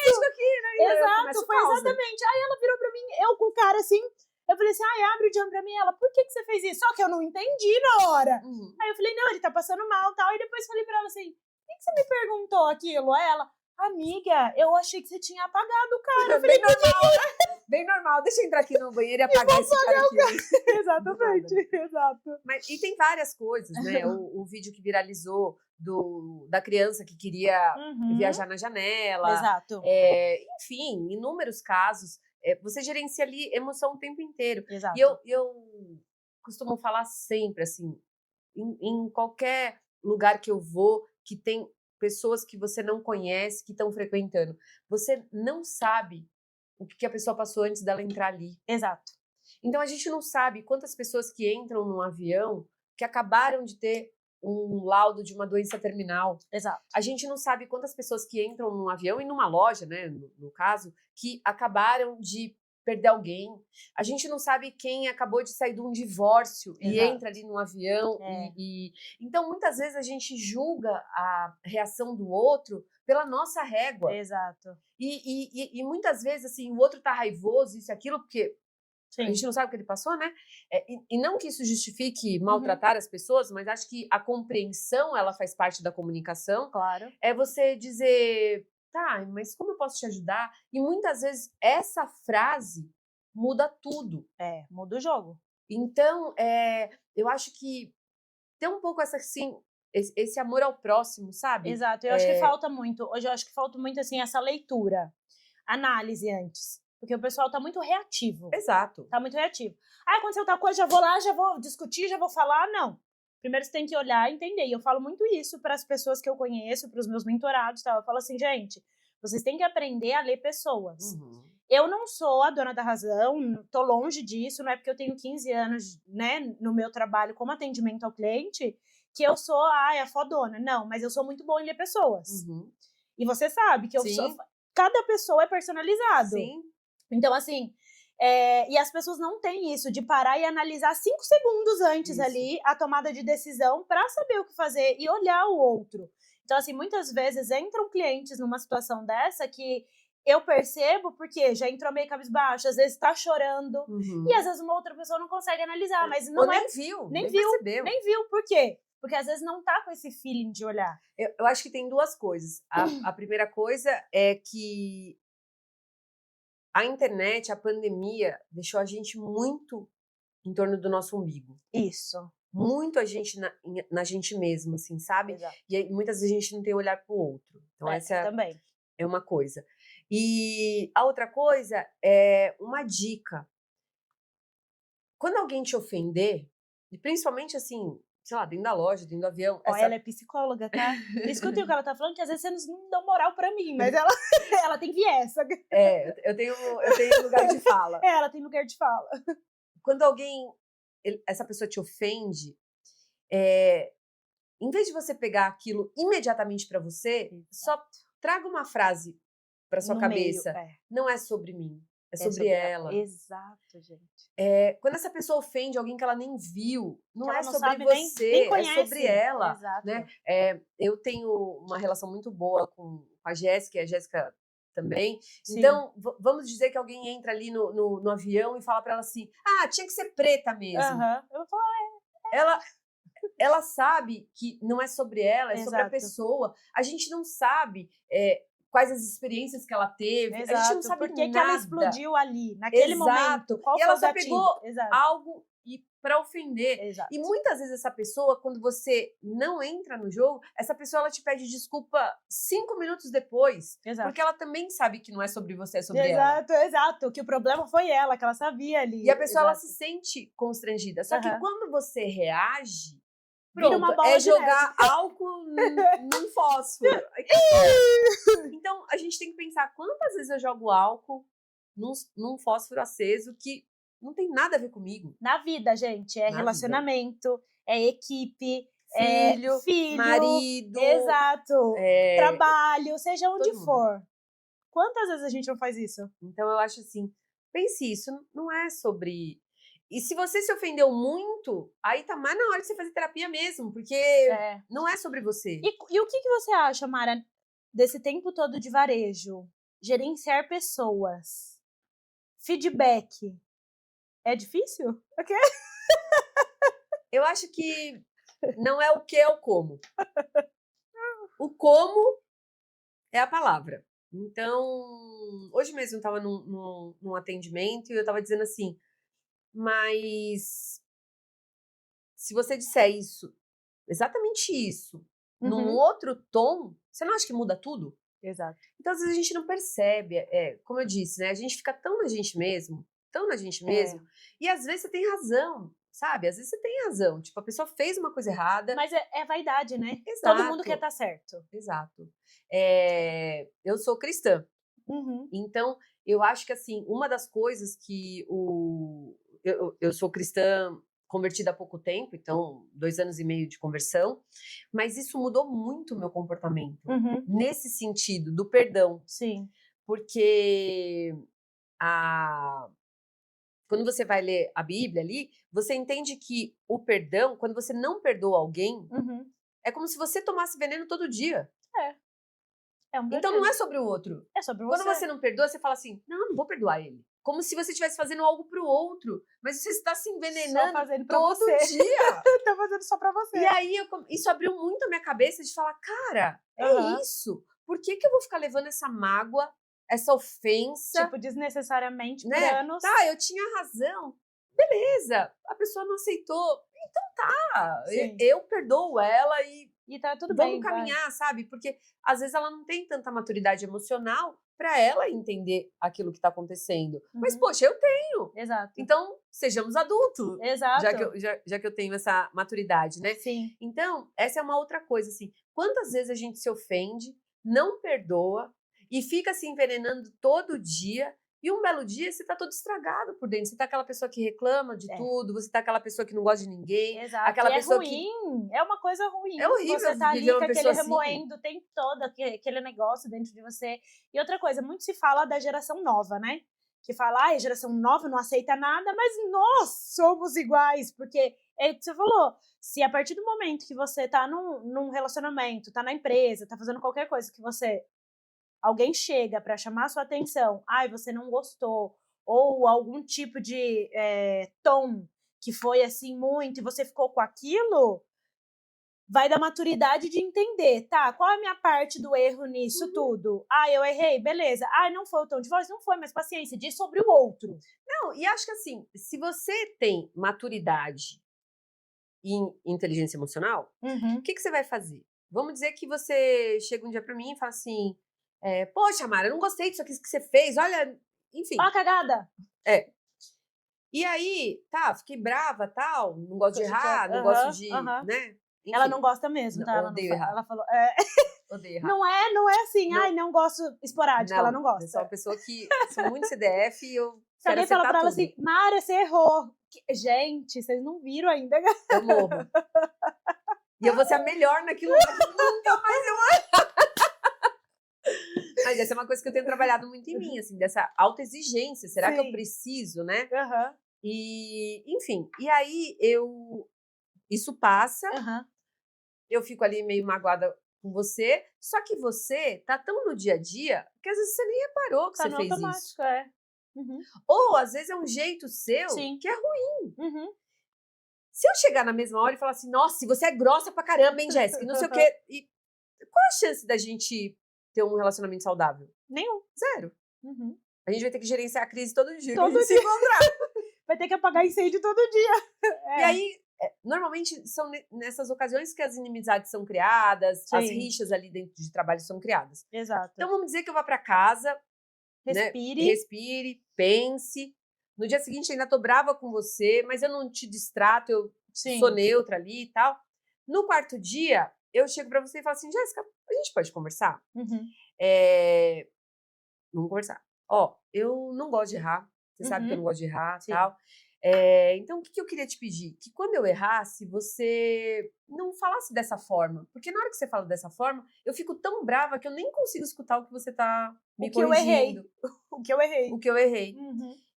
isso aqui, né? Exato, foi exatamente. Aí ela virou pra mim, eu com o cara assim, eu falei assim, abre o jam pra mim. Ela, por que você fez isso? Só que eu não entendi na hora. Aí eu falei, não, ele tá passando mal e tal. E depois falei pra ela assim, por que você me perguntou aquilo? Aí ela, amiga, eu achei que você tinha apagado o cara. Eu falei, bem normal, deixa eu entrar aqui no banheiro e apagar esse cara aqui. Exatamente, exato. E tem várias coisas, né? O vídeo que viralizou da criança que queria viajar na janela. Exato. Enfim, inúmeros casos. Você gerencia ali emoção o tempo inteiro. Exato. E eu costumo falar sempre, assim, em qualquer lugar que eu vou, que tem pessoas que você não conhece, que estão frequentando. Você não sabe o que a pessoa passou antes dela entrar ali. Exato. Então, a gente não sabe quantas pessoas que entram num avião que acabaram de ter um laudo de uma doença terminal. Exato. A gente não sabe quantas pessoas que entram num avião e numa loja, né, no caso, que acabaram de perder alguém. A gente não sabe quem acabou de sair de um divórcio e Exato. entra ali num avião. É. Então, muitas vezes, a gente julga a reação do outro pela nossa régua. Exato. E muitas vezes, assim, o outro tá raivoso, isso e aquilo, porque Sim. a gente não sabe o que ele passou, né? E não que isso justifique maltratar as pessoas, mas acho que a compreensão, ela faz parte da comunicação. Claro. É você dizer, tá, mas como eu posso te ajudar? E muitas vezes essa frase muda tudo. Muda o jogo. Então, eu acho que tem um pouco assim, esse amor ao próximo, sabe? Exato. Eu acho que falta muito. Hoje eu acho que falta muito, assim, essa leitura. Análise antes. Porque o pessoal tá muito reativo. Exato. Tá muito reativo. Aconteceu tal coisa, já vou lá, já vou discutir, já vou falar. Não. Primeiro você tem que olhar e entender. E eu falo muito isso para as pessoas que eu conheço, para os meus mentorados, tá? Eu falo assim, gente, vocês têm que aprender a ler pessoas. Uhum. Eu não sou a dona da razão, tô longe disso, não é porque eu tenho 15 anos, né, no meu trabalho como atendimento ao cliente, que eu sou a fodona. Não, mas eu sou muito boa em ler pessoas. Uhum. E você sabe que eu sou... Cada pessoa é personalizado. Sim. Então, assim, e as pessoas não têm isso, de parar e analisar 5 segundos antes ali a tomada de decisão para saber o que fazer e olhar o outro. Então, assim, muitas vezes entram clientes numa situação dessa que eu percebo porque já entrou meio cabisbaixo, às vezes tá chorando, e às vezes uma outra pessoa não consegue analisar, mas não nem viu, nem percebeu. Nem viu, por quê? Porque às vezes não tá com esse feeling de olhar. Eu acho que tem duas coisas. A primeira coisa é que a internet, a pandemia, deixou a gente muito em torno do nosso umbigo. Isso. Muito a gente na gente mesmo, assim, sabe? Exato. E aí, muitas vezes a gente não tem olhar pro outro. Então, essa também. É uma coisa. E a outra coisa é uma dica. Quando alguém te ofender, e principalmente assim, sei lá, dentro da loja, dentro do avião. Ela é psicóloga, tá? Escutem o que ela tá falando, que às vezes vocês não dão moral pra mim, mas ela tem viés. Eu tenho lugar de fala. Ela tem lugar de fala. Quando essa pessoa te ofende, em vez de você pegar aquilo imediatamente pra você, só traga uma frase pra sua cabeça. Não é sobre mim. É sobre ela. Exato, gente. Quando essa pessoa ofende alguém que ela nem viu, não é sobre você, nem conhece. É sobre ela. Exato. Né? Eu tenho uma relação muito boa com a Jéssica, e a Jéssica também. Sim. Então, vamos dizer que alguém entra ali no avião e fala pra ela assim, tinha que ser preta mesmo. Eu vou falar, Ela sabe que não é sobre ela, é sobre a Exato. pessoa. A gente não sabe quais as experiências que ela teve. Exato. A gente não sabe por que nada. ela explodiu ali, naquele momento. Qual e foi ela o só gatilho? pegou Exato. algo para ofender. Exato. E muitas vezes essa pessoa, quando você não entra no jogo, essa pessoa ela te pede desculpa 5 minutos depois. Exato. Porque ela também sabe que não é sobre você, é sobre ela. Exato. Que o problema foi ela, que ela sabia ali. E a pessoa ela se sente constrangida. Só que quando você reage, vira uma bola é de jogar álcool num fósforo. Então, a gente tem que pensar quantas vezes eu jogo álcool num fósforo aceso que não tem nada a ver comigo. Na vida, gente, é Na relacionamento, é equipe, filho, marido. Exato. Trabalho, seja onde for. Quantas vezes a gente não faz isso? Então, eu acho assim, pense isso, não é sobre... E se você se ofendeu muito, aí tá mais na hora de você fazer terapia mesmo, porque não é sobre você. E o que você acha, Mara, desse tempo todo de varejo? Gerenciar pessoas. Feedback. É difícil? Okay. Eu acho que não é o que, é o como. O como é a palavra. Então, hoje mesmo eu estava num atendimento e eu estava dizendo assim, mas se você disser isso, exatamente isso, num outro tom, você não acha que muda tudo? Exato. Então, às vezes a gente não percebe, como eu disse, né? A gente fica tão na gente mesmo, e às vezes você tem razão. sabe? Às vezes você tem razão. Tipo, a pessoa fez uma coisa errada. Mas é vaidade, né? Exato. Todo mundo quer estar certo. Exato. Eu sou cristã. Então, eu acho que, assim, uma das coisas que eu sou cristã convertida há pouco tempo, então 2 anos e meio de conversão, mas isso mudou muito o meu comportamento, nesse sentido, do perdão. Sim. Porque quando você vai ler a Bíblia ali, você entende que o perdão, quando você não perdoa alguém, é como se você tomasse veneno todo dia. É um Então veneno. não é sobre o outro. É sobre Quando você. você não perdoa, você fala assim, não vou perdoar ele. Como se você estivesse fazendo algo pro outro. Mas você está se envenenando todo dia. Tá fazendo só pra você. E aí, isso abriu muito a minha cabeça de falar, cara, é isso. Por que eu vou ficar levando essa mágoa, essa ofensa? Tipo, desnecessariamente por né? anos. Tá, eu tinha razão. Beleza, a pessoa não aceitou. Então tá, eu perdoo ela e tá tudo vamos bem. caminhar, sabe? Porque às vezes ela não tem tanta maturidade emocional para ela entender aquilo que tá acontecendo. Mas, poxa, eu tenho. Exato. Então, sejamos adultos. Exato. Já que eu tenho essa maturidade, né? Sim. Então, essa é uma outra coisa, assim. Quantas vezes a gente se ofende, não perdoa e fica se envenenando todo dia e um belo dia você tá todo estragado por dentro. Você tá aquela pessoa que reclama de tudo, você tá aquela pessoa que não gosta de ninguém. Exato. Aquela pessoa é ruim, é uma coisa ruim. É horrível você tá ali viver com uma aquele pessoa remoendo o tempo todo, aquele negócio dentro de você. E outra coisa, muito se fala da geração nova, né? Que fala, a geração nova não aceita nada, mas nós somos iguais, porque é o que você falou, se a partir do momento que você tá num relacionamento, tá na empresa, tá fazendo qualquer coisa que alguém chega pra chamar a sua atenção, você não gostou, ou algum tipo de tom que foi assim muito e você ficou com aquilo, vai da maturidade de entender, tá? Qual é a minha parte do erro nisso tudo? Eu errei, beleza. Não foi o tom de voz? Não foi, mas paciência, diz sobre o outro. Não, e acho que assim, se você tem maturidade e inteligência emocional, o que você vai fazer? Vamos dizer que você chega um dia pra mim e fala assim, poxa, Mara, eu não gostei disso aqui que você fez, olha, enfim. Ó a cagada. E aí, fiquei brava, tal, não gosto de errar, não gosto de, né? Enfim, ela não gosta mesmo, tá? Ela falou, odeio errar. Não é assim, não gosto esporádico, ela não gosta. Eu sou uma pessoa que sou muito CDF e eu se alguém fala pra ela assim, Mara, você errou. Gente, vocês não viram ainda. Eu morro. E eu vou ser a melhor naquilo que nunca mais eu errar. Mas essa é uma coisa que eu tenho trabalhado muito em mim, assim, dessa autoexigência. Será que eu preciso, né? E, enfim, e aí isso passa, eu fico ali meio magoada com você, só que você tá tão no dia a dia que às vezes você nem reparou que você fez isso. Ou às vezes é um jeito seu que é ruim. Se eu chegar na mesma hora e falar assim, nossa, você é grossa pra caramba, hein, Jéssica? Não sei o quê. E qual a chance da gente ter um relacionamento saudável? Nenhum. Zero. A gente vai ter que gerenciar a crise todo dia. Todo dia. Se encontrar. Vai ter que apagar incêndio todo dia. E aí, normalmente, são nessas ocasiões que as inimizades são criadas, as rixas ali dentro de trabalho são criadas. Exato. Então, vamos dizer que eu vá pra casa, respire, pense. No dia seguinte, ainda tô brava com você, mas eu não te distrato, eu sou neutra ali e tal. No quarto dia, eu chego pra você e falo assim, Jéssica, a gente pode conversar? Vamos conversar. Eu não gosto de errar. Você sabe que eu não gosto de errar e tal. Então, o que eu queria te pedir? Que quando eu errasse, você não falasse dessa forma. Porque na hora que você fala dessa forma, eu fico tão brava que eu nem consigo escutar o que você tá me corrigindo. O que eu errei. O que eu errei.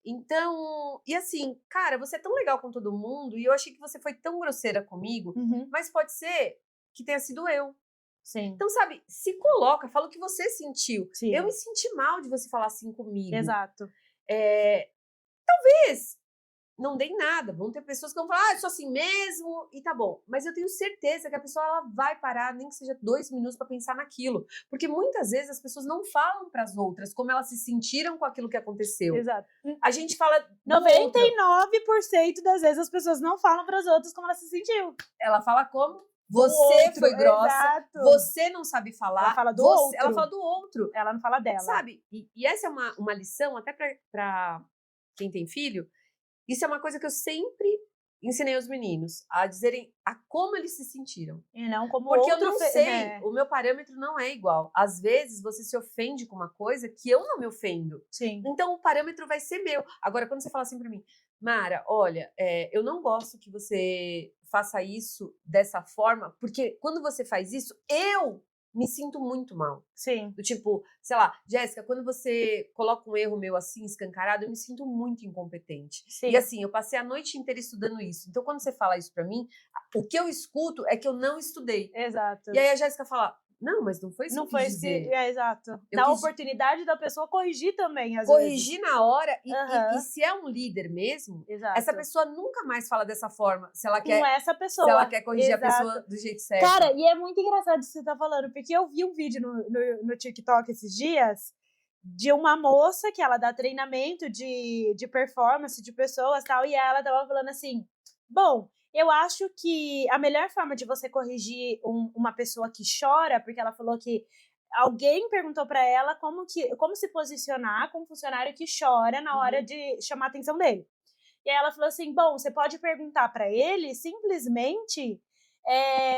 Então, e assim, cara, você é tão legal com todo mundo e eu achei que você foi tão grosseira comigo, mas pode ser que tenha sido eu. Então, sabe, se coloca, fala o que você sentiu. Eu me senti mal de você falar assim comigo. Exato. Talvez não dê em nada. Vão ter pessoas que vão falar, eu sou assim mesmo, e tá bom. Mas eu tenho certeza que a pessoa ela vai parar, nem que seja 2 minutos para pensar naquilo. Porque muitas vezes as pessoas não falam para as outras como elas se sentiram com aquilo que aconteceu. Exato. A gente fala 99% das vezes as pessoas não falam para as outras como elas se sentiu. Ela fala como? Você foi grossa, exato. Você não sabe falar. Ela fala do outro. Ela fala do outro. Ela não fala dela. Sabe? E essa é uma lição, até para quem tem filho, isso é uma coisa que eu sempre ensinei os meninos a dizerem a como eles se sentiram. E não como Porque eu outro não sei, o meu parâmetro não é igual. Às vezes você se ofende com uma coisa que eu não me ofendo. Sim. Então o parâmetro vai ser meu. Agora, quando você fala assim pra mim, Mara, olha, eu não gosto que você faça isso dessa forma, porque quando você faz isso, eu me sinto muito mal. Sim. Do tipo, sei lá, Jéssica, quando você coloca um erro meu assim, escancarado, eu me sinto muito incompetente. Sim. E assim, eu passei a noite inteira estudando isso. Então, quando você fala isso pra mim, o que eu escuto é que eu não estudei. Exato. E aí a Jéssica fala, não, mas não foi isso Não que eu foi quis isso que... dizer. exato. Eu Dá a quis oportunidade da pessoa corrigir também, às vezes. corrigir na hora. Aham. E se é um líder mesmo, Exato. essa pessoa nunca mais fala dessa forma. Se ela Com quer, essa pessoa. se ela quer corrigir Exato. a pessoa do jeito certo. Cara, e é muito engraçado isso que você tá falando, porque eu vi um vídeo no TikTok esses dias de uma moça que ela dá treinamento de performance de pessoas e tal, e ela tava falando assim, bom, eu acho que a melhor forma de você corrigir uma pessoa que chora, porque ela falou que alguém perguntou pra ela como se posicionar com um funcionário que chora na hora de chamar a atenção dele. E aí ela falou assim, bom, você pode perguntar pra ele simplesmente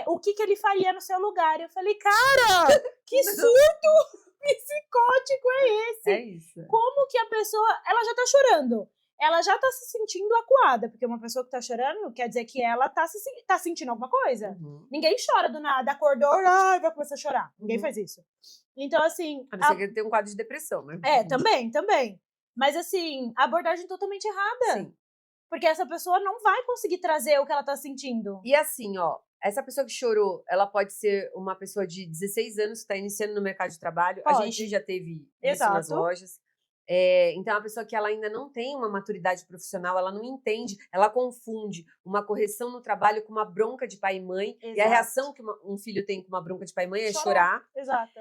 o que ele faria no seu lugar. Eu falei, cara, que surto psicótico é esse? É isso. Como que a pessoa, ela já tá chorando, ela já tá se sentindo acuada, porque uma pessoa que tá chorando quer dizer que ela tá sentindo alguma coisa. Ninguém chora do nada, acordou, ai, vai começar a chorar. Ninguém faz isso. Então, assim... A não ser que ele tenha um quadro de depressão, né? Também. Mas, assim, a abordagem totalmente errada. Sim. Porque essa pessoa não vai conseguir trazer o que ela tá sentindo. E assim, ó, essa pessoa que chorou, ela pode ser uma pessoa de 16 anos que está iniciando no mercado de trabalho. Pode. A gente já teve isso Exato. nas lojas. Então, é uma pessoa que ela ainda não tem uma maturidade profissional, ela não entende, ela confunde uma correção no trabalho com uma bronca de pai e mãe. Exato. E a reação que um filho tem com uma bronca de pai e mãe é chorar. Exato.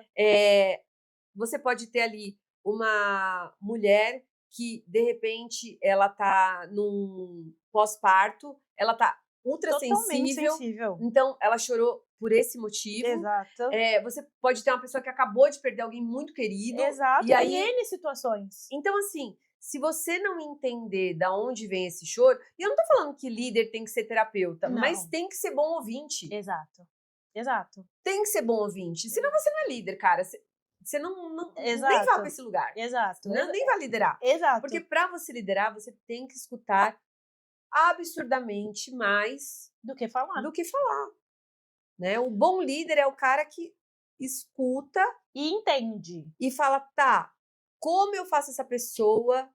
Você pode ter ali uma mulher que, de repente, ela tá num pós-parto, ela tá ultra sensível. Então, ela chorou por esse motivo. Exato. Você pode ter uma pessoa que acabou de perder alguém muito querido. Exato. E aí, N situações. então, assim, se você não entender da onde vem esse choro, e eu não tô falando que líder tem que ser terapeuta, Não. mas tem que ser bom ouvinte. Exato. Tem que ser bom ouvinte. Senão você não é líder, cara. Você não nem Exato. vai pra esse lugar. Exato. Nem vai liderar. Exato. Porque pra você liderar, você tem que escutar absurdamente mais do que falar. Né? O bom líder é o cara que escuta e entende. E fala, tá, como eu faço essa pessoa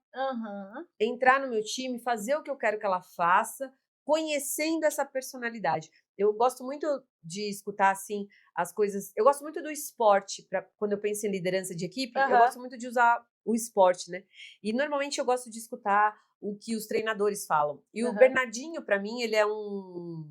entrar no meu time, fazer o que eu quero que ela faça, conhecendo essa personalidade. Eu gosto muito de escutar, assim, as coisas... Eu gosto muito do esporte, quando eu penso em liderança de equipe, eu gosto muito de usar o esporte, né? E, normalmente, eu gosto de escutar o que os treinadores falam. E o Bernardinho, pra mim, ele é um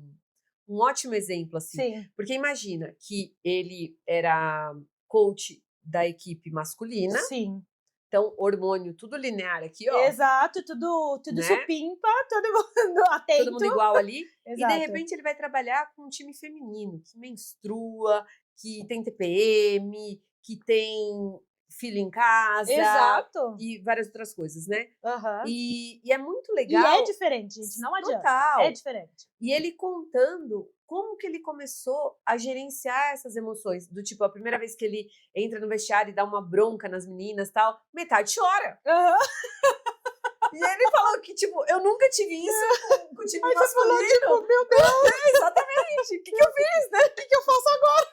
ótimo exemplo, assim. Sim. Porque imagina que ele era coach da equipe masculina. Sim. Então, hormônio tudo linear aqui, ó. Exato, tudo né? Supimpa, todo mundo atento. Todo mundo igual ali. Exato. E, de repente, ele vai trabalhar com um time feminino, que menstrua, que tem TPM, que tem filho em casa. Exato. E várias outras coisas, né? Uhum. E é muito legal. E é diferente, gente, não adianta. Total. É diferente. E ele contando como que ele começou a gerenciar essas emoções. Do tipo, a primeira vez que ele entra no vestiário e dá uma bronca nas meninas e tal, metade chora. E ele falou que, tipo, eu nunca tive isso com o time masculino. Você falou, tipo, meu Deus. Exatamente. O que eu fiz, né? O que eu faço agora?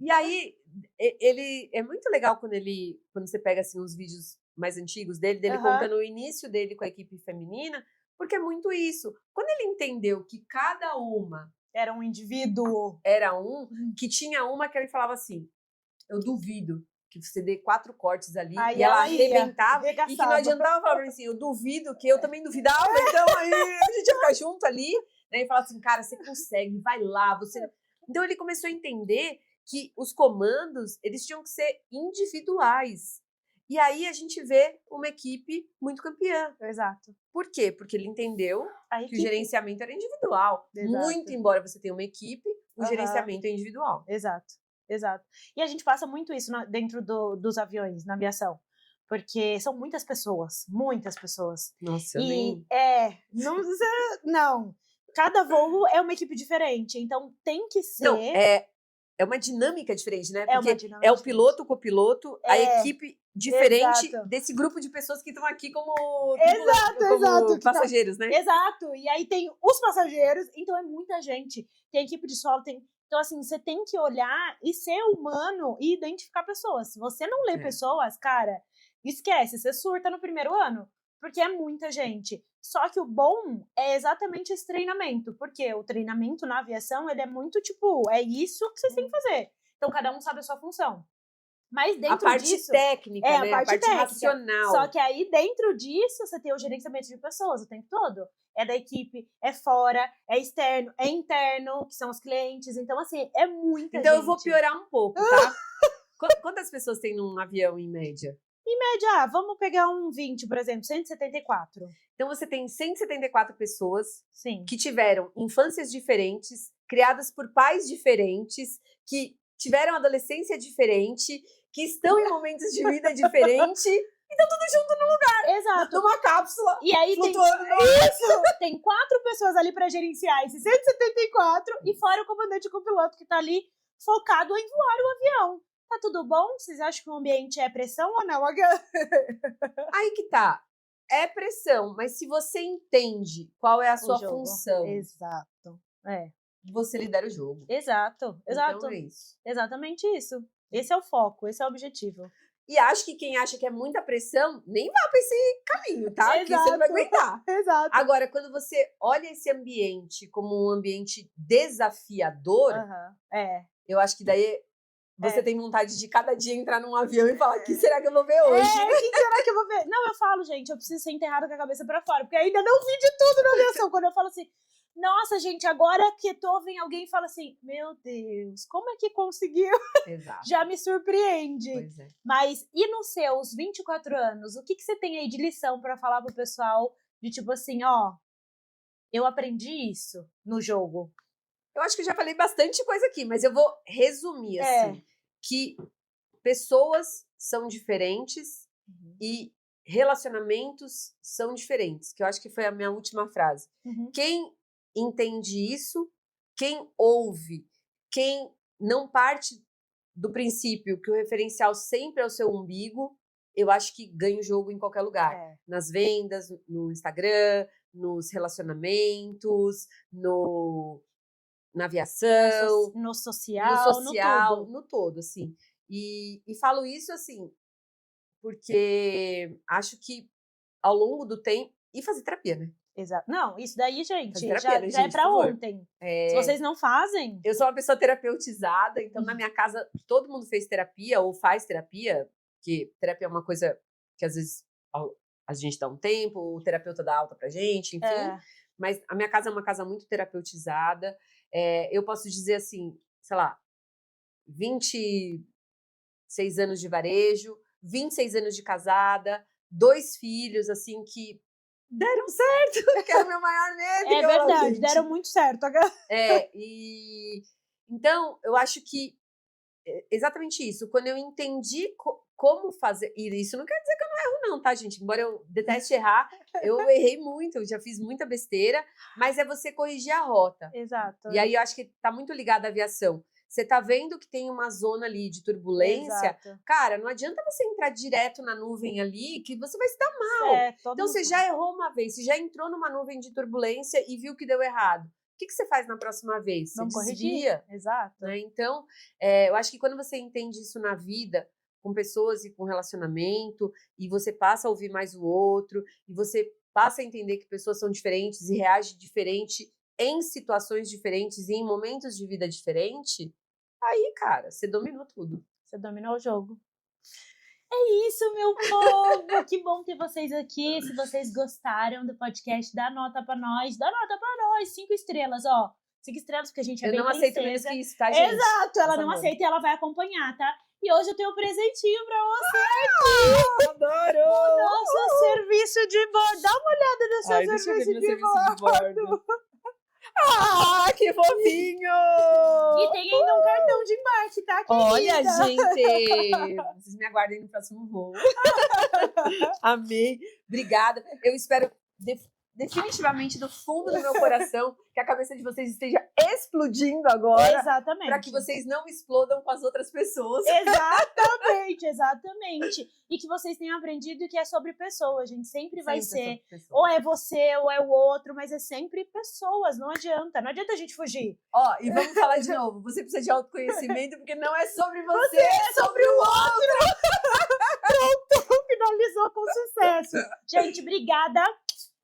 E aí, ele... É muito legal quando você pega, assim, os vídeos mais antigos dele contando o início dele com a equipe feminina, porque é muito isso. Quando ele entendeu que cada uma... Era um indivíduo. Que tinha uma que ele falava assim, eu duvido que você dê 4 cortes ali, aí e ela arrebentava, e que não adiantava falar pra mim assim, eu duvido, que eu também duvidava, então aí a gente ia ficar junto ali, né, e falar assim, cara, você consegue, vai lá, você... Então ele começou a entender que os comandos, eles tinham que ser individuais. E aí a gente vê uma equipe muito campeã. Exato. Por quê? Porque ele entendeu que o gerenciamento era individual. Exato. Muito embora você tenha uma equipe, o gerenciamento é individual. Exato. E a gente passa muito isso dentro dos aviões, na aviação. Porque são muitas pessoas, muitas pessoas. Nossa, eu E nem... não. Cada voo é uma equipe diferente, então tem que ser... Não, é uma dinâmica diferente, né? É uma Porque dinâmica é o diferente. piloto, o copiloto, a equipe diferente exato. desse grupo de pessoas que estão aqui como, Exato, passageiros, né? Exato, e aí tem os passageiros, então é muita gente. Tem equipe de solo, tem... Então, assim, você tem que olhar e ser humano e identificar pessoas. Se você não lê pessoas, cara, esquece, você surta no primeiro ano, porque é muita gente. Só que o bom é exatamente esse treinamento, porque o treinamento na aviação, ele é muito tipo, é isso que vocês têm que fazer. Então, cada um sabe a sua função. Mas dentro a parte disso... técnica, né? a parte técnica. Racional. Só que aí, dentro disso, você tem o gerenciamento de pessoas o tempo todo. É da equipe, é fora, é externo, é interno, que são os clientes. Então, assim, é muita gente. Então, eu vou piorar um pouco, tá? Quantas pessoas tem num avião, em média? Em média, vamos pegar um 20, por exemplo, 174. Então, você tem 174 pessoas Sim. que tiveram infâncias diferentes, criadas por pais diferentes, que tiveram adolescência diferente, que estão em momentos de vida diferente, e estão tudo junto num lugar. Exato. Numa cápsula. E aí flutuando. tem 4 pessoas ali para gerenciar esses 174 e fora o comandante com o piloto que tá ali focado em voar o avião. Tá tudo bom? Vocês acham que o ambiente é pressão ou não? Aí que tá. É pressão, mas se você entende qual é a sua jogo. função, Exato. você lidera o jogo. Exato. Então é isso. Exatamente isso. Esse é o foco, esse é o objetivo. E acho que quem acha que é muita pressão, nem vá para esse caminho, tá? Porque você não vai aguentar. Exato. Agora, quando você olha esse ambiente como um ambiente desafiador, eu acho que daí você tem vontade de cada dia entrar num avião e falar, o que será que eu vou ver hoje? O que será que eu vou ver? Não, eu falo, gente, eu preciso ser enterrada com a cabeça pra fora, porque ainda não vi de tudo na aviação. Quando eu falo assim, nossa, gente, agora que tô, vem alguém e fala assim, meu Deus, como é que conseguiu? Exato. Já me surpreende. Pois é. Mas, e nos seus 24 anos, o que você tem aí de lição pra falar pro pessoal de tipo assim, ó, eu aprendi isso no jogo? Eu acho que eu já falei bastante coisa aqui, mas eu vou resumir, assim, que pessoas são diferentes e relacionamentos são diferentes, que eu acho que foi a minha última frase. Quem entende isso, quem ouve, quem não parte do princípio que o referencial sempre é o seu umbigo, eu acho que ganha o jogo em qualquer lugar. Nas vendas, no Instagram, nos relacionamentos, na aviação, no social, no todo, assim. E falo isso, assim, porque acho que ao longo do tempo... E fazer terapia, né? Exato. Não, isso daí, gente, terapia, já é pra ontem. Se vocês não fazem... Eu sou uma pessoa terapeutizada, então na minha casa todo mundo fez terapia ou faz terapia, que terapia é uma coisa que às vezes a gente dá um tempo, o terapeuta dá alta pra gente, enfim. Mas a minha casa é uma casa muito terapeutizada. Eu posso dizer assim, sei lá, 26 anos de varejo, 26 anos de casada, 2 filhos, assim, que deram certo, que era o meu maior medo. É verdade, deram muito certo. Então, eu acho que exatamente isso. Quando eu entendi como fazer... E isso não quer dizer que eu não erro não, tá, gente? Embora eu deteste errar, eu errei muito, eu já fiz muita besteira, mas é você corrigir a rota. Exato. E aí eu acho que tá muito ligado à aviação. Você tá vendo que tem uma zona ali de turbulência, cara, não adianta você entrar direto na nuvem ali, que você vai se dar mal. Então você já errou uma vez, você já entrou numa nuvem de turbulência e viu que deu errado. O que você faz na próxima vez? Você desvia. Exato. Né? Então, eu acho que quando você entende isso na vida, com pessoas e com relacionamento, e você passa a ouvir mais o outro, e você passa a entender que pessoas são diferentes e reagem diferente em situações diferentes e em momentos de vida diferente, aí, cara, você dominou tudo. Você dominou o jogo. É isso, meu povo! Que bom ter vocês aqui. Se vocês gostaram do podcast, dá nota pra nós. Dá nota pra nós. 5 estrelas, ó. 5 estrelas, porque a gente é bem princesa. Eu não aceito menos que isso, tá, gente? Exato, ela não aceita e ela vai acompanhar, tá? E hoje eu tenho um presentinho pra você aqui. Adoro! O nosso serviço de bordo. Dá uma olhada no seu serviço de bordo. Ah, que fofinho! E tem ainda um cartão de embarque tá, querida? Olha, gente, vocês me aguardem no próximo voo. Amei, obrigada. Eu espero definitivamente do fundo do meu coração que a cabeça de vocês esteja explodindo agora, Exatamente. para que vocês não explodam com as outras pessoas. Exatamente. E que vocês tenham aprendido que é sobre pessoas, gente. Sempre vai ser, pessoas. ou é você, ou é o outro, mas é sempre pessoas, não adianta a gente fugir. Ó, e vamos falar de novo, você precisa de autoconhecimento, porque não é sobre você, é sobre o outro. Pronto, finalizou com sucesso. Gente, obrigada.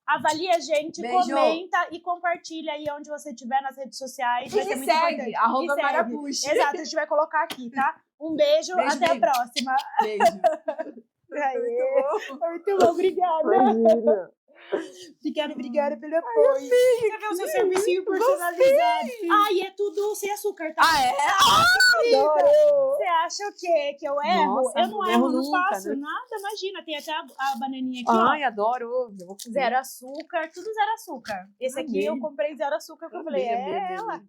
Avalie a gente, Beijo. comenta e compartilha aí onde você estiver nas redes sociais. E me segue, @marapushi. Exato, a gente vai colocar aqui, tá? Um beijo, até a próxima. Beijo. Muito bom, obrigada. Imagina. Obrigada pelo apoio. Quer ver o seu servicinho personalizado? Ai, é tudo sem açúcar, tá? Ah, é? Adoro. Você acha o quê? Que eu erro? Nossa, eu não erro, não nunca, faço né? nada, imagina. Tem até a bananinha aqui, ó. Ai, adoro. Eu vou fazer. Zero açúcar, tudo zero açúcar. Esse aqui eu comprei zero açúcar, que eu falei, Amei. ela.